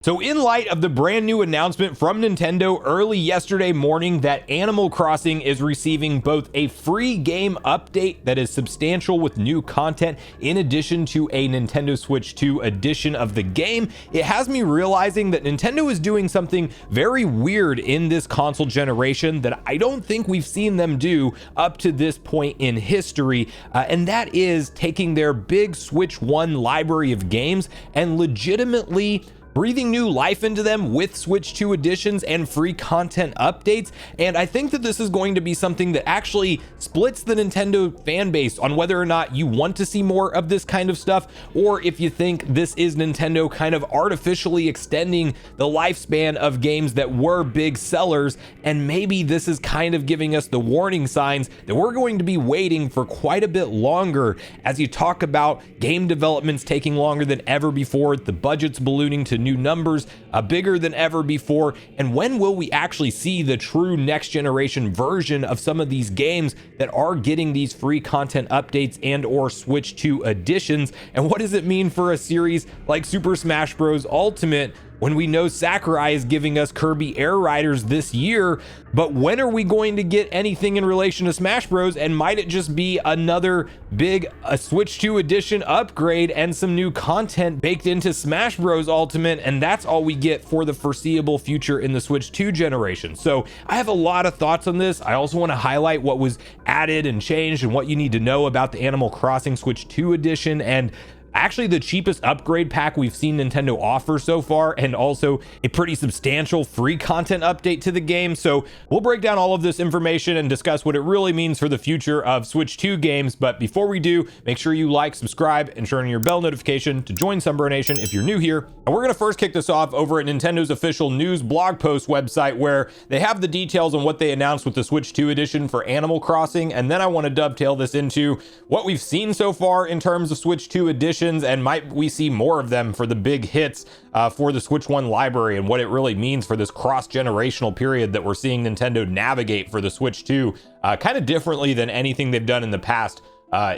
So in light of the brand new announcement from Nintendo early yesterday morning that Animal Crossing is receiving both a free game update that is substantial with new content in addition to a Nintendo Switch 2 edition of the game, it has me realizing that Nintendo is doing something very weird in this console generation that I don't think we've seen them do up to this point in history, and that is taking their big Switch 1 library of games and legitimately breathing new life into them with Switch 2 editions and free content updates. And I think that this is going to be something that actually splits the Nintendo fan base on whether or not you want to see more of this kind of stuff, or if you think this is Nintendo kind of artificially extending the lifespan of games that were big sellers. And maybe this is kind of giving us the warning signs that we're going to be waiting for quite a bit longer as you talk about game developments taking longer than ever before, the budget's ballooning to new numbers, bigger than ever before. And when will we actually see the true next generation version of some of these games that are getting these free content updates and or Switch 2 editions? And what does it mean for a series like Super Smash Bros. Ultimate when we know Sakurai is giving us Kirby Air Riders this year? But when are we going to get anything in relation to Smash Bros? And might it just be another big Switch 2 edition upgrade and some new content baked into Smash Bros. Ultimate, and that's all we get for the foreseeable future in the Switch 2 generation? So I have a lot of thoughts on this. I also want to highlight what was added and changed and what you need to know about the Animal Crossing Switch 2 edition, and actually the cheapest upgrade pack we've seen Nintendo offer so far, and also a pretty substantial free content update to the game. So we'll break down all of this information and discuss what it really means for the future of Switch 2 games. But before we do, make sure you like, subscribe, and turn on your bell notification to join Sunbro Nation if you're new here. And we're going to first kick this off over at Nintendo's official news blog post website, where they have the details on what they announced with the Switch 2 edition for Animal Crossing. And then I want to dovetail this into what we've seen so far in terms of Switch 2 edition, and might we see more of them for the big hits for the Switch 1 library, and what it really means for this cross-generational period that we're seeing Nintendo navigate for the Switch 2 kind of differently than anything they've done in the past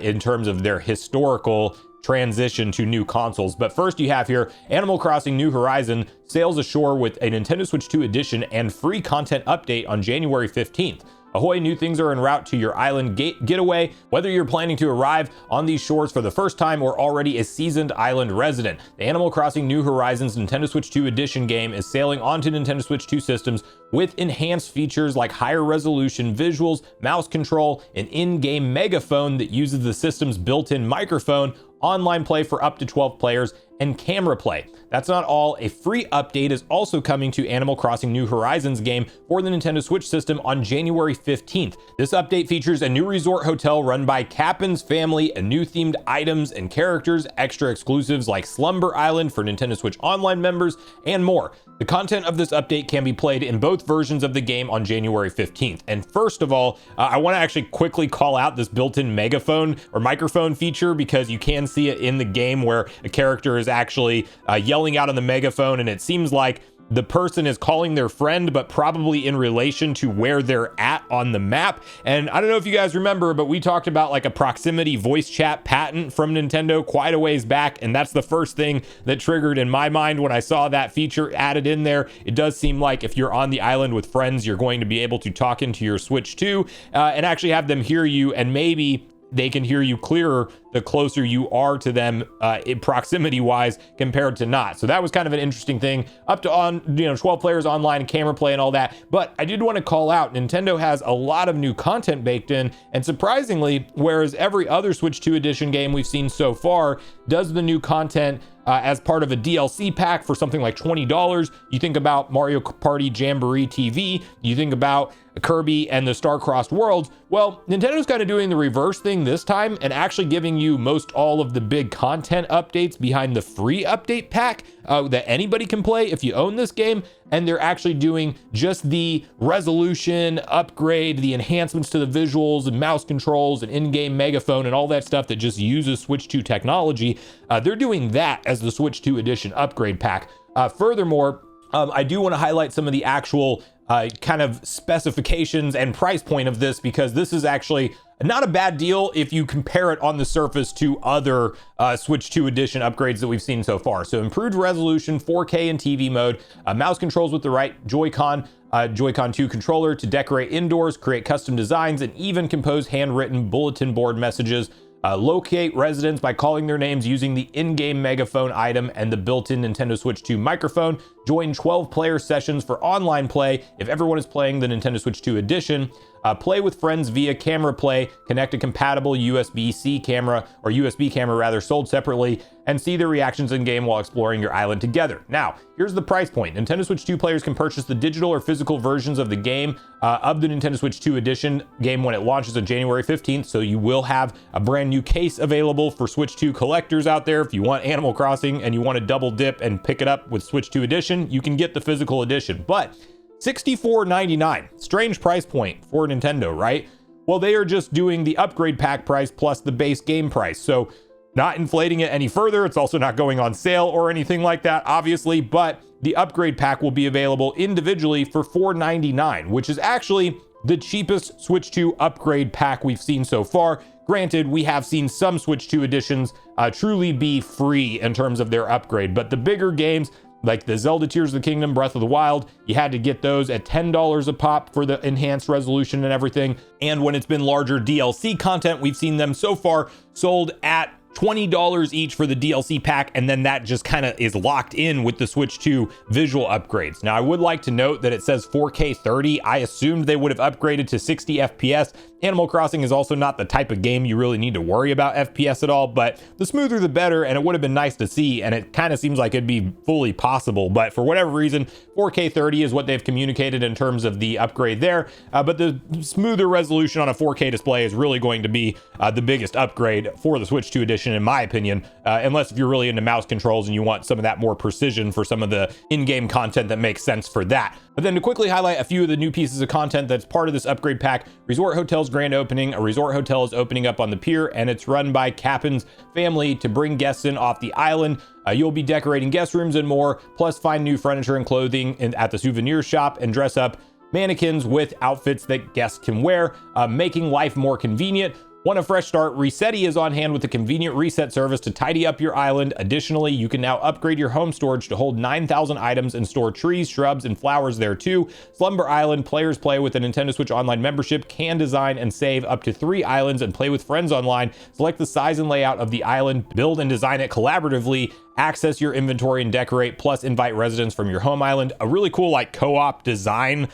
in terms of their historical transition to new consoles. But first, you have here Animal Crossing New Horizon sails ashore with a Nintendo Switch 2 edition and free content update on January 15th. Ahoy, new things are en route to your island getaway. Whether you're planning to arrive on these shores for the first time or already a seasoned island resident, the Animal Crossing New Horizons Nintendo Switch 2 edition game is sailing onto Nintendo Switch 2 systems with enhanced features like higher resolution visuals, mouse control, an in-game megaphone that uses the system's built-in microphone, online play for up to 12 players, and camera play. That's not all. A free update is also coming to Animal Crossing New Horizons game for the Nintendo Switch system on January 15th. This update features a new resort hotel run by Cappen's family, and new themed items and characters, extra exclusives like Slumber Island for Nintendo Switch Online members, and more. The content of this update can be played in both versions of the game on January 15th. And first of all, I want to actually quickly call out this built-in megaphone or microphone feature, because you can see it in the game where a character is actually yelling out on the megaphone, and it seems like the person is calling their friend, but probably in relation to where they're at on the map. And I don't know if you guys remember, but we talked about like a proximity voice chat patent from Nintendo quite a ways back, and that's the first thing that triggered in my mind when I saw that feature added in there. It does seem like if you're on the island with friends, you're going to be able to talk into your Switch 2 and actually have them hear you, and maybe they can hear you clearer the closer you are to them in proximity wise compared to not. So that was kind of an interesting thing, up to 12 players online, camera play and all that. But I did want to call out, Nintendo has a lot of new content baked in, and surprisingly, whereas every other Switch 2 edition game we've seen so far does the new content as part of a DLC pack for something like $20. You think about Mario Party Jamboree TV, you think about Kirby and the Star-Crossed Worlds. Well, Nintendo's kind of doing the reverse thing this time and actually giving you most all of the big content updates behind the free update pack that anybody can play if you own this game. And they're actually doing just the resolution upgrade, the enhancements to the visuals and mouse controls and in-game megaphone and all that stuff that just uses Switch 2 technology. They're doing that as the Switch 2 edition upgrade pack. Furthermore, I do want to highlight some of the actual kind of specifications and price point of this, because this is actually not a bad deal if you compare it on the surface to other Switch 2 edition upgrades that we've seen so far. So improved resolution, 4K and TV mode, mouse controls with the right Joy-Con 2 controller to decorate indoors, create custom designs, and even compose handwritten bulletin board messages. Locate residents by calling their names using the in-game megaphone item and the built-in Nintendo Switch 2 microphone. Join 12-player sessions for online play if everyone is playing the Nintendo Switch 2 edition. Play with friends via camera play, connect a compatible USB-C camera, or USB camera rather, sold separately, and see their reactions in game while exploring your island together. Now, here's the price point. Nintendo Switch 2 players can purchase the digital or physical versions of the game, of the Nintendo Switch 2 edition game when it launches on January 15th, so you will have a brand new case available for Switch 2 collectors out there. If you want Animal Crossing and you want to double dip and pick it up with Switch 2 edition, you can get the physical edition. But $64.99, strange price point for Nintendo, right? Well, they are just doing the upgrade pack price plus the base game price. So not inflating it any further. It's also not going on sale or anything like that, obviously, but the upgrade pack will be available individually for $4.99, which is actually the cheapest Switch 2 upgrade pack we've seen so far. Granted, we have seen some Switch 2 editions truly be free in terms of their upgrade, but the bigger games like the Zelda Tears of the Kingdom, Breath of the Wild, you had to get those at $10 a pop for the enhanced resolution and everything. And when it's been larger DLC content, we've seen them so far sold at $20 each for the DLC pack, and then that just kind of is locked in with the Switch 2 visual upgrades. Now, I would like to note that it says 4K 30. I assumed they would have upgraded to 60 FPS. Animal Crossing is also not the type of game you really need to worry about FPS at all, but the smoother the better, and it would have been nice to see, and it kind of seems like it'd be fully possible, but for whatever reason, 4K 30 is what they've communicated in terms of the upgrade there, but the smoother resolution on a 4K display is really going to be the biggest upgrade for the Switch 2 edition, in my opinion, unless if you're really into mouse controls and you want some of that more precision for some of the in-game content that makes sense for that. But then to quickly highlight a few of the new pieces of content that's part of this upgrade pack: Resort Hotel's grand opening. A resort hotel is opening up on the pier, and it's run by Captain's family to bring guests in off the island. You'll be decorating guest rooms and more, plus find new furniture and clothing at the souvenir shop and dress up mannequins with outfits that guests can wear, making life more convenient. Want a fresh start? Resetti is on hand with a convenient reset service to tidy up your island. Additionally, you can now upgrade your home storage to hold 9,000 items and store trees, shrubs, and flowers there too. Slumber Island, players play with a Nintendo Switch Online membership, can design and save up to 3 islands and play with friends online. Select the size and layout of the island, build and design it collaboratively, access your inventory and decorate, plus invite residents from your home island. A really cool like co-op design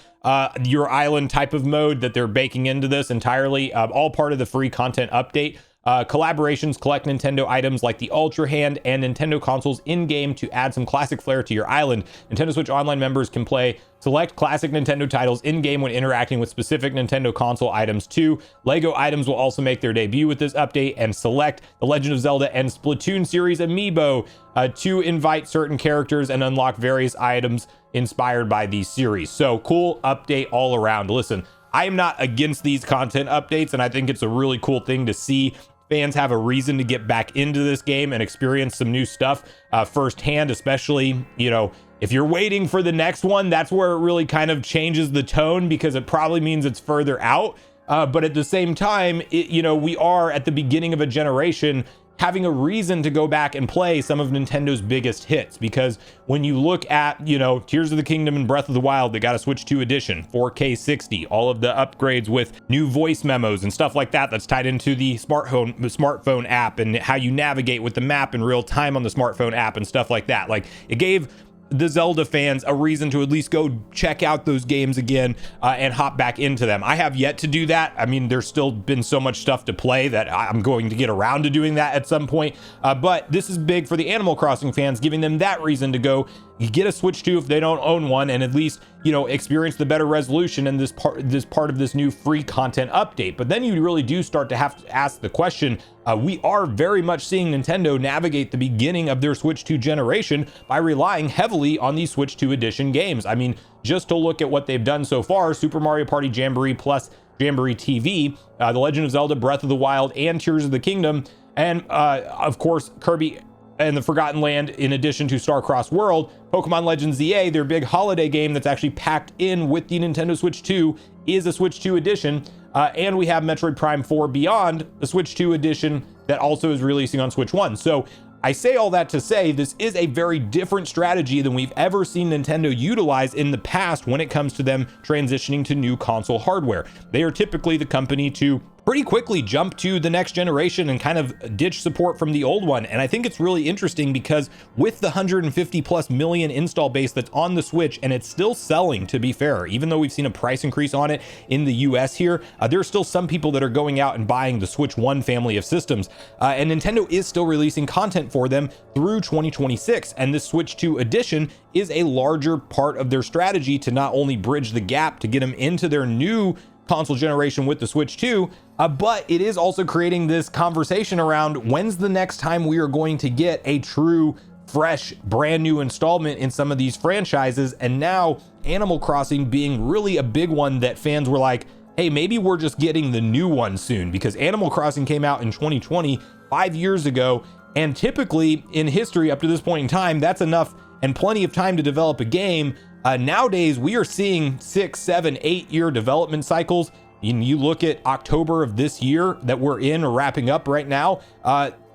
your island type of mode that they're baking into this entirely, all part of the free content update. Collaborations, collect Nintendo items like the Ultra Hand and Nintendo consoles in-game to add some classic flair to your island. Nintendo Switch Online members can play select classic Nintendo titles in-game when interacting with specific Nintendo console items too. Lego items will also make their debut with this update, and select the Legend of Zelda and Splatoon series amiibo to invite certain characters and unlock various items inspired by these series. So cool update all around. Listen, I am not against these content updates, and I think it's a really cool thing to see fans have a reason to get back into this game and experience some new stuff firsthand, especially, you know, if you're waiting for the next one, that's where it really kind of changes the tone, because it probably means it's further out. But at the same time, we are at the beginning of a generation having a reason to go back and play some of Nintendo's biggest hits, because when you look at, Tears of the Kingdom and Breath of the Wild, they got a Switch 2 edition, 4K 60, all of the upgrades with new voice memos and stuff like that that's tied into the smartphone app, and how you navigate with the map in real time on the smartphone app and stuff like that. Like, it gave the Zelda fans a reason to at least go check out those games again and hop back into them. I have yet to do that. I mean, there's still been so much stuff to play that I'm going to get around to doing that at some point. But this is big for the Animal Crossing fans, giving them that reason to go get a Switch 2 if they don't own one, and at least, experience the better resolution and this part of this new free content update. But then you really do start to have to ask the question, we are very much seeing Nintendo navigate the beginning of their Switch 2 generation by relying heavily on these Switch 2 edition games. I mean, just to look at what they've done so far: Super Mario Party Jamboree plus Jamboree TV, The Legend of Zelda Breath of the Wild and Tears of the Kingdom, and of course Kirby and the Forgotten Land, in addition to Starcross World. Pokemon Legends ZA, their big holiday game that's actually packed in with the Nintendo Switch 2, is a Switch 2 edition. and we have Metroid Prime 4 Beyond, the Switch 2 edition that also is releasing on Switch 1. So I say all that to say this is a very different strategy than we've ever seen Nintendo utilize in the past when it comes to them transitioning to new console hardware. They are typically the company to pretty quickly jump to the next generation and kind of ditch support from the old one. And I think it's really interesting because with the 150 plus million install base that's on the Switch, and it's still selling, to be fair, even though we've seen a price increase on it in the US here, there are still some people that are going out and buying the Switch 1 family of systems. And Nintendo is still releasing content for them through 2026. And this Switch 2 edition is a larger part of their strategy to not only bridge the gap to get them into their new console generation with the Switch 2, but it is also creating this conversation around when's the next time we are going to get a true, fresh, brand new installment in some of these franchises. And now Animal Crossing being really a big one that fans were like, hey, maybe we're just getting the new one soon, because Animal Crossing came out in 2020, 5 years ago. And typically in history up to this point in time, that's enough and plenty of time to develop a game. Nowadays, we are seeing 6, 7, 8 year development cycles. You look at October of this year that we're in or wrapping up right now.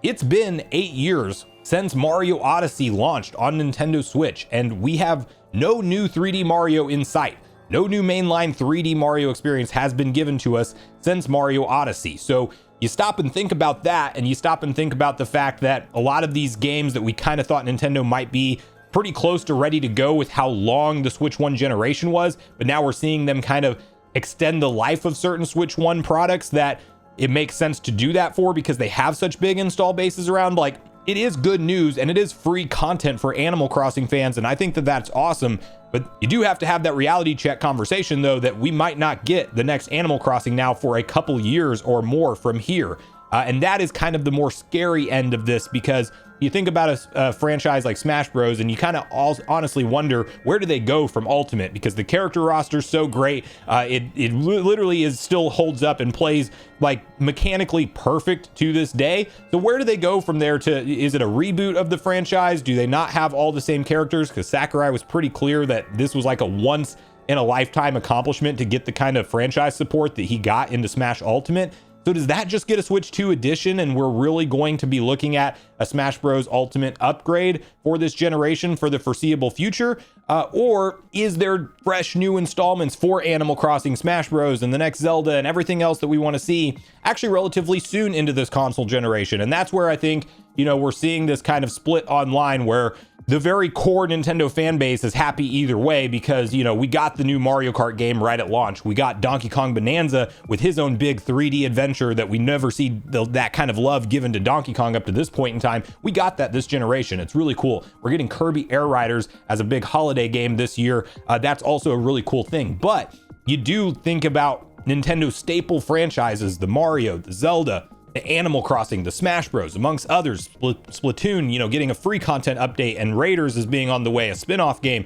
It's been 8 years since Mario Odyssey launched on Nintendo Switch, and we have no new 3D Mario in sight. No new mainline 3D Mario experience has been given to us since Mario Odyssey. So you stop and think about that, and you stop and think about the fact that a lot of these games that we kind of thought Nintendo might be pretty close to ready to go with how long the Switch 1 generation was, but now we're seeing them kind of extend the life of certain Switch 1 products that it makes sense to do that for because they have such big install bases around. Like, it is good news and it is free content for Animal Crossing fans, and I think that that's awesome. But you do have to have that reality check conversation, though, that we might not get the next Animal Crossing now for a couple years or more from here. And that is kind of the more scary end of this, because you think about a franchise like Smash Bros. And you kind of honestly wonder, where do they go from Ultimate? Because the character roster is so great. It literally still holds up and plays like mechanically perfect to this day. So where do they go from there to, is it a reboot of the franchise? Do they not have all the same characters? Because Sakurai was pretty clear that this was like a once in a lifetime accomplishment to get the kind of franchise support that he got into Smash Ultimate. So does that just get a Switch 2 edition and we're really going to be looking at a Smash Bros. Ultimate upgrade for this generation for the foreseeable future? Or is there fresh new installments for Animal Crossing, Smash Bros. And the next Zelda and everything else that we want to see actually relatively soon into this console generation? And that's where I think, we're seeing this kind of split online where the very core Nintendo fan base is happy either way because, we got the new Mario Kart game right at launch. We got Donkey Kong Bonanza with his own big 3D adventure that we never see that kind of love given to Donkey Kong up to this point in time. We got that this generation. It's really cool. We're getting Kirby Air Riders as a big holiday game this year. That's also a really cool thing. But you do think about Nintendo staple franchises, the Mario, the Zelda, the Animal Crossing, the Smash Bros, amongst others, Splatoon, getting a free content update, and Raiders is being on the way, a spin-off game.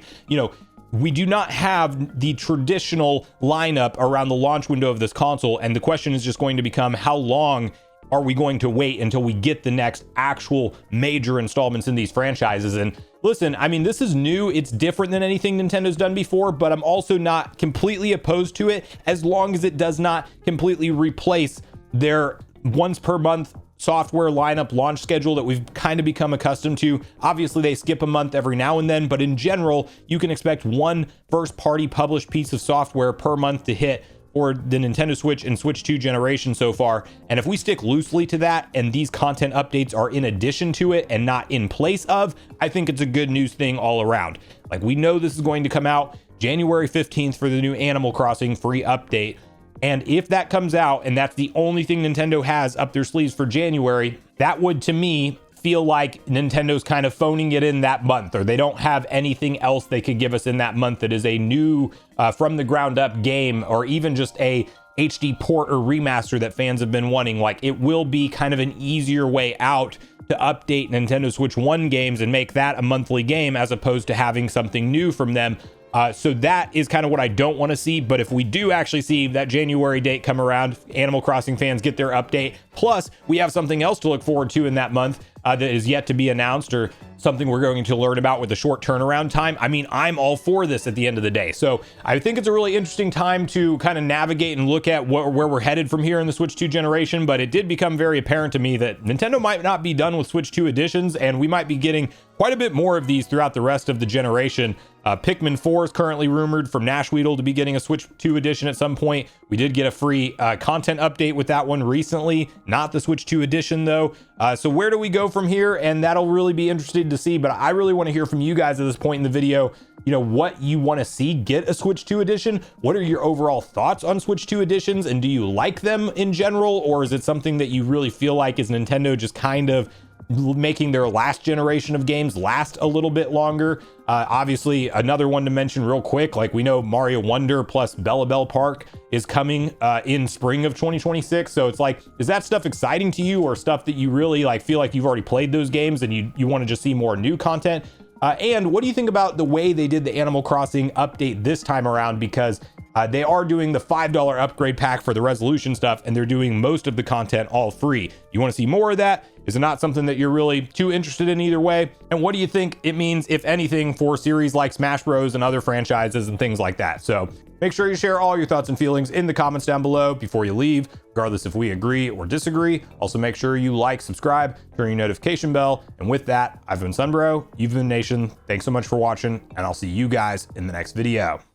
We do not have the traditional lineup around the launch window of this console, and the question is just going to become, how long are we going to wait until we get the next actual major installments in these franchises? And listen, this is new. It's different than anything Nintendo's done before, but I'm also not completely opposed to it as long as it does not completely replace their once per month software lineup launch schedule that we've kind of become accustomed to. Obviously, they skip a month every now and then, but in general, you can expect one first party published piece of software per month to hit for the Nintendo Switch and Switch 2 generation so far. And if we stick loosely to that and these content updates are in addition to it and not in place of, I think it's a good news thing all around. Like, we know this is going to come out January 15th for the new Animal Crossing free update. And if that comes out and that's the only thing Nintendo has up their sleeves for January, that would, to me, feel like Nintendo's kind of phoning it in that month, or they don't have anything else they could give us in that month that is a new from the ground up game, or even just a HD port or remaster that fans have been wanting. Like, it will be kind of an easier way out to update Nintendo Switch 1 games and make that a monthly game as opposed to having something new from them. So that is kind of what I don't want to see. But if we do actually see that January date come around, Animal Crossing fans get their update, plus we have something else to look forward to in that month, that is yet to be announced, or something we're going to learn about with a short turnaround time, I mean, I'm all for this at the end of the day. So I think it's a really interesting time to kind of navigate and look at where we're headed from here in the Switch 2 generation. But it did become very apparent to me that Nintendo might not be done with Switch 2 editions, and we might be getting quite a bit more of these throughout the rest of the generation. Pikmin 4 is currently rumored from Nashweedle to be getting a Switch 2 edition at some point. We did get a free content update with that one recently, not the Switch 2 edition though. So where do we go from here? And that'll really be interesting to see, but I really want to hear from you guys at this point in the video, you know, what you want to see get a Switch 2 edition. What are your overall thoughts on Switch 2 editions, and do you like them in general, or is it something that you really feel like is Nintendo just kind of making their last generation of games last a little bit longer? Obviously, another one to mention real quick, like we know Mario Wonder plus Bella Bell Park is coming in spring of 2026. So it's like, is that stuff exciting to you, or stuff that you really like feel like you've already played those games and you want to just see more new content? And what do you think about the way they did the Animal Crossing update this time around? Because they are doing the $5 upgrade pack for the resolution stuff, and they're doing most of the content all free. You want to see more of that? Is it not something that you're really too interested in either way? And what do you think it means, if anything, for series like Smash Bros. And other franchises and things like that? So make sure you share all your thoughts and feelings in the comments down below before you leave, regardless if we agree or disagree. Also, make sure you like, subscribe, turn your notification bell. And with that, I've been Sunbro, you've been Nation. Thanks so much for watching, and I'll see you guys in the next video.